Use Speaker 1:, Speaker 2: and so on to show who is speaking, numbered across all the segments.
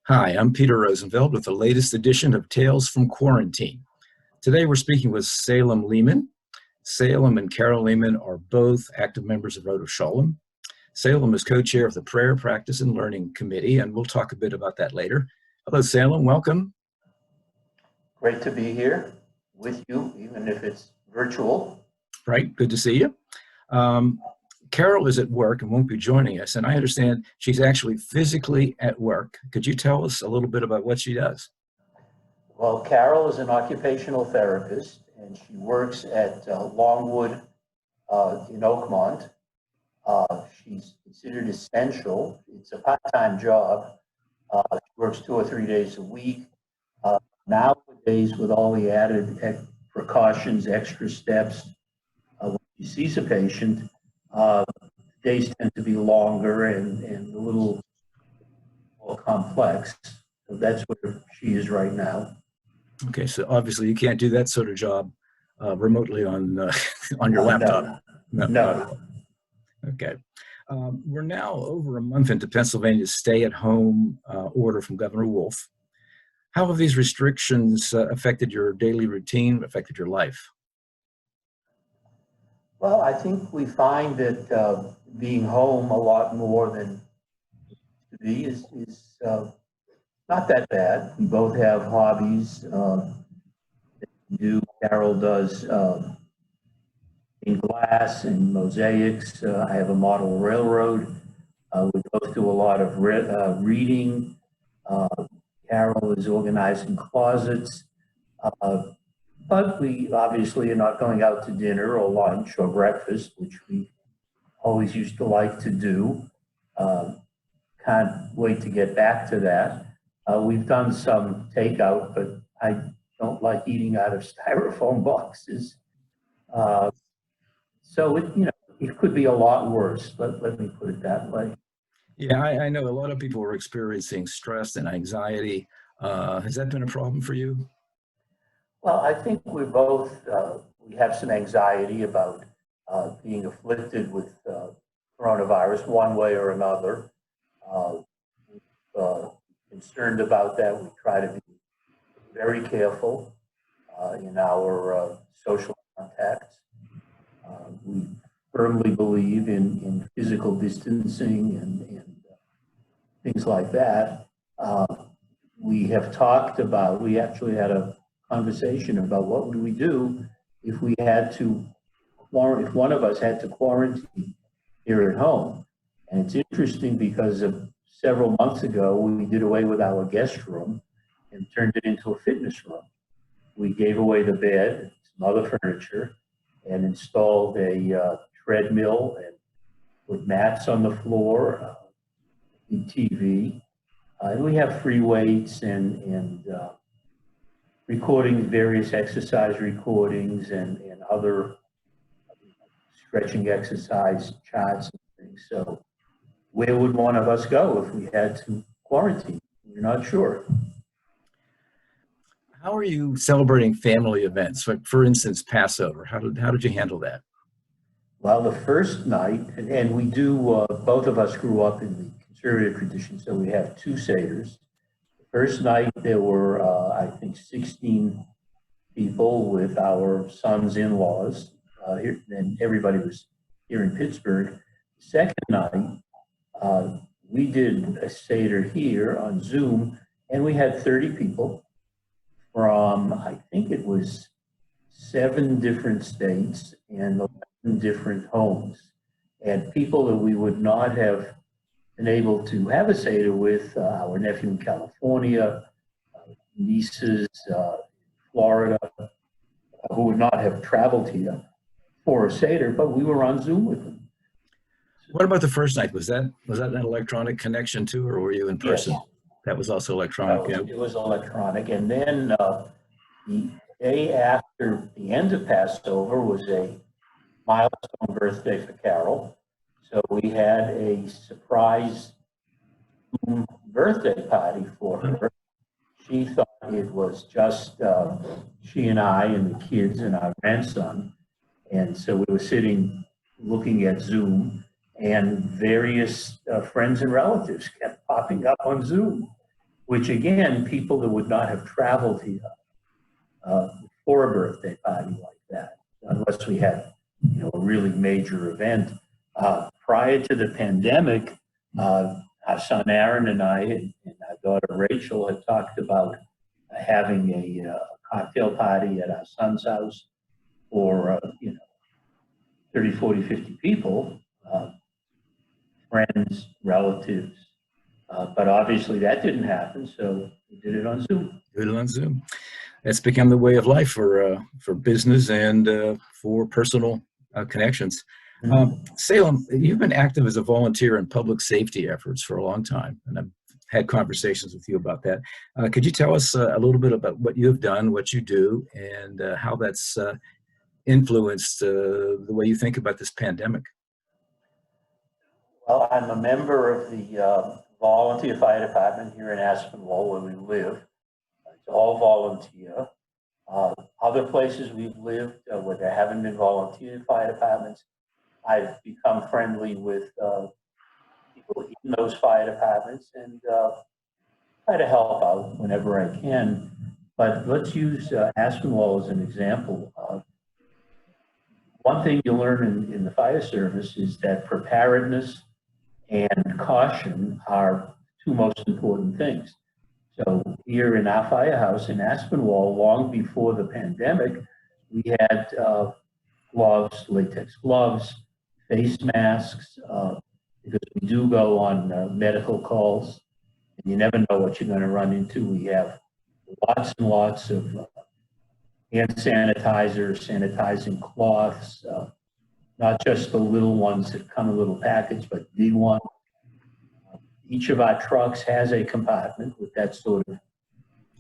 Speaker 1: Hi, I'm Peter Rosenfeld with the latest edition of Tales from Quarantine. Today we're speaking with Salem Leaman. Salem and Carol Leaman are both active members of Rodef. Salem is co-chair of the Prayer, Practice, and Learning Committee, and we'll talk a bit about that later. Hello, Salem. Welcome.
Speaker 2: Great to be here with you, even if it's virtual.
Speaker 1: Right. Good to see you. Carol is at work and won't be joining us, and I understand she's actually physically at work. Could you tell us a little bit about what she does?
Speaker 2: Well, Carol is an occupational therapist, and she works at Longwood in Oakmont. She's considered essential. It's a part-time job. She works 2 or 3 days a week. Nowadays, with all the added precautions, extra steps, when she sees a patient, days tend to be longer and a little more complex. So that's where she is right now.
Speaker 1: Okay, so obviously you can't do that sort of job remotely on on your laptop.
Speaker 2: No.
Speaker 1: Okay. We're now over a month into Pennsylvania's stay-at-home order from Governor Wolf. How have these restrictions affected your daily routine, affected your life?
Speaker 2: Well, I think we find that being home a lot more than to be is not that bad. We both have hobbies. Carol does in glass and mosaics. I have a model railroad. We both do a lot of reading. Carol is organizing closets. But we obviously are not going out to dinner or lunch or breakfast, which we always used to like to do. Can't wait to get back to that. We've done some takeout, but I don't like eating out of styrofoam boxes. So it could be a lot worse. Let me put it that way.
Speaker 1: Yeah, I know a lot of people are experiencing stress and anxiety. Has that been a problem for you?
Speaker 2: Well, I think we have some anxiety about being afflicted with coronavirus one way or another. Concerned about that. We try to be very careful in our social contacts. We firmly believe in physical distancing and things like that. We actually had a conversation about what would we do if if one of us had to quarantine here at home. And it's interesting because several months ago, we did away with our guest room and turned it into a fitness room. We gave away the bed, some other furniture, and installed a treadmill and put mats on the floor, TV. And we have free weights and recording various exercise recordings and other stretching exercise charts and things. So where would one of us go if we had to quarantine? We're not sure.
Speaker 1: How are you celebrating family events? Like, for instance, Passover. How did you handle that?
Speaker 2: Well, the first night, and we do, both of us grew up in the conservative tradition, so we have 2 seders. The first night, there were, I think, 16 people with our son's in-laws. And everybody was here in Pittsburgh. The second night, we did a Seder here on Zoom, and we had 30 people from, I think it was 7 different states and 11 different homes. And people that we would not have been able to have a Seder with, our nephew in California, nieces in Florida, who would not have traveled here for a Seder, but we were on Zoom with them.
Speaker 1: What about the first night? Was that an electronic connection too, or were you in person?
Speaker 2: Yes.
Speaker 1: That was also electronic.
Speaker 2: It was electronic. And then the day after the end of Passover was a milestone birthday for Carol. So we had a surprise birthday party for her. She thought it was just she and I and the kids and our grandson. And so we were sitting looking at Zoom, and various friends and relatives kept popping up on Zoom. which again, people that would not have traveled here for a birthday party like that, unless we had, a really major event. Prior to the pandemic, our son Aaron and I and our daughter Rachel had talked about having a cocktail party at our son's house for, 30, 40, 50 people, friends, relatives. But obviously that didn't happen, so we did it on Zoom.
Speaker 1: Do it on Zoom. That's become the way of life for business and for personal connections. Salem, you've been active as a volunteer in public safety efforts for a long time, and I've had conversations with you about that. Could you tell us a little bit about what you have done, what you do, and how that's influenced the way you think about this pandemic?
Speaker 2: Well, I'm a member of the volunteer fire department here in Aspinwall, where we live. It's all volunteer. Other places we've lived where there haven't been volunteer fire departments, I've become friendly with people in those fire departments and try to help out whenever I can. But let's use Aspinwall as an example. One thing you learn in the fire service is that preparedness and caution are two most important things. So here in our firehouse in Aspinwall, long before the pandemic, we had gloves, latex gloves, face masks, because we do go on medical calls, and you never know what you're going to run into. We have lots and lots of hand sanitizer, sanitizing cloths, not just the little ones that come in a little package, but big ones. Each of our trucks has a compartment with that sort of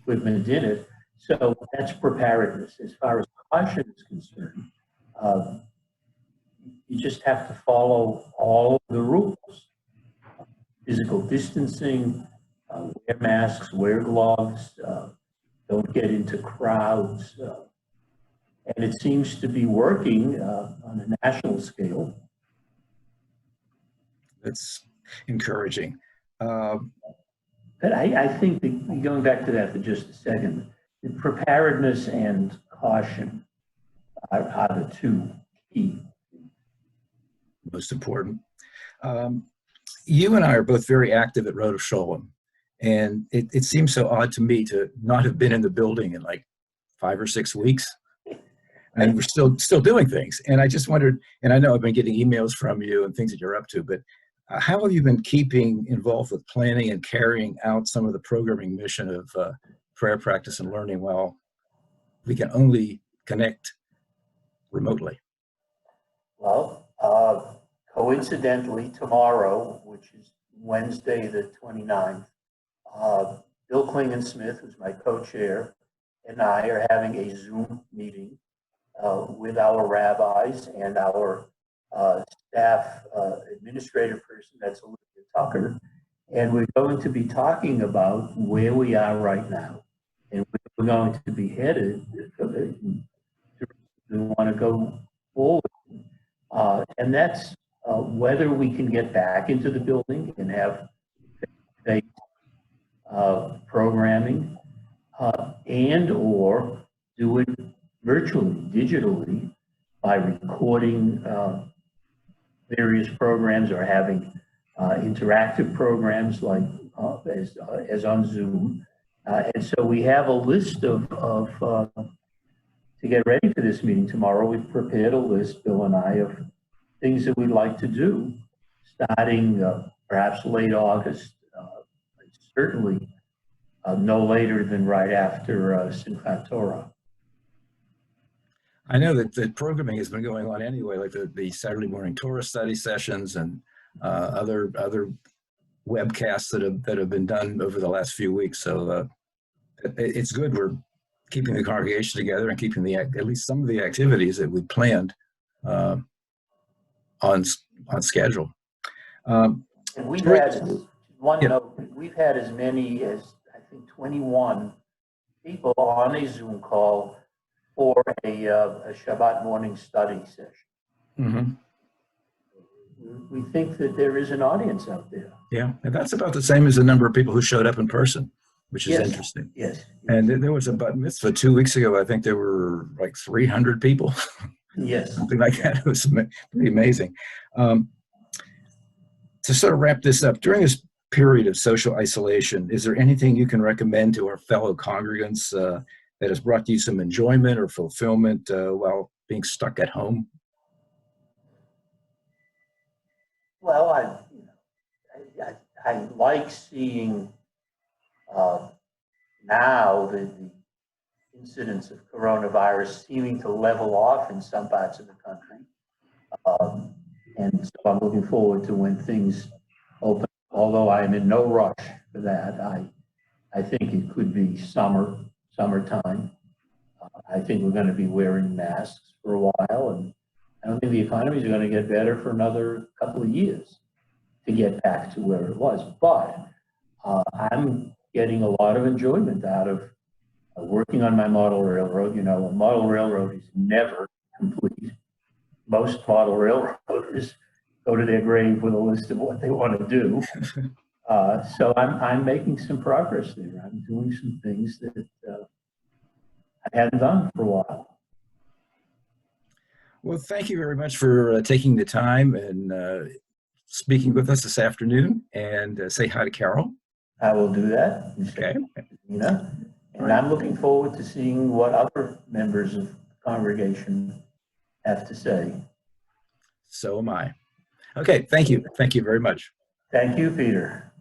Speaker 2: equipment in it. So that's preparedness. As far as caution is concerned, you just have to follow all of the rules. Physical distancing, wear masks, wear gloves, don't get into crowds. And it seems to be working on a national scale.
Speaker 1: That's encouraging.
Speaker 2: But I think that, going back to that for just a second, the preparedness and caution are the two key.
Speaker 1: Most important. You and I are both very active at Rodef Shalom, and it seems so odd to me to not have been in the building in like 5 or 6 weeks. And we're still doing things. And I just wondered, and I know I've been getting emails from you and things that you're up to, but how have you been keeping involved with planning and carrying out some of the programming mission of prayer practice and learning while we can only connect remotely?
Speaker 2: Well, coincidentally, tomorrow, which is Wednesday the 29th, Bill Klingon-Smith, who's my co-chair, and I are having a Zoom meeting with our rabbis and our staff administrative person, that's Olivia Tucker, and we're going to be talking about where we are right now and where we're going to be headed we want to go forward. And that's whether we can get back into the building and have programming and or do it virtually, digitally, by recording various programs or having interactive programs like as on Zoom. And so we have a list to get ready for this meeting tomorrow. We've prepared a list, Bill and I, of things that we'd like to do, starting perhaps late August, certainly no later than right after Simchat Torah.
Speaker 1: I know that the programming has been going on anyway, like the Saturday morning Torah study sessions and other webcasts that have been done over the last few weeks. So it's good. We're keeping the congregation together and keeping at least some of the activities that we planned on schedule.
Speaker 2: And we've had note, we've had as many as I think 21 people on a Zoom call for a Shabbat morning study session.
Speaker 1: Mm-hmm.
Speaker 2: We think that there is an audience out there.
Speaker 1: Yeah, and that's about the same as the number of people who showed up in person. which is
Speaker 2: Yes,
Speaker 1: interesting.
Speaker 2: yes.
Speaker 1: And there was a bat mitzvah 2 weeks ago. I think there were like 300 people,
Speaker 2: Yes.
Speaker 1: something like that. It was pretty amazing. Um, to sort of wrap this up, during this period of social isolation, is there anything you can recommend to our fellow congregants that has brought you some enjoyment or fulfillment while being stuck at home?
Speaker 2: Well, I like seeing now the incidence of coronavirus seeming to level off in some parts of the country. And so I'm looking forward to when things open, although I'm in no rush for that. I think it could be summertime. I think we're going to be wearing masks for a while, and I don't think the economies are going to get better for another couple of years to get back to where it was. But I'm getting a lot of enjoyment out of working on my model railroad. You know, a model railroad is never complete. Most model railroaders go to their grave with a list of what they want to do. So I'm making some progress there. I'm doing some things that I hadn't done for a while.
Speaker 1: Well, thank you very much for taking the time and speaking with us this afternoon. And say hi to Carol.
Speaker 2: I will do that.
Speaker 1: Okay.
Speaker 2: Nina. And I'm looking forward to seeing what other members of the congregation have to say.
Speaker 1: So am I. Okay. Thank you. Thank you very much.
Speaker 2: Thank you, Peter.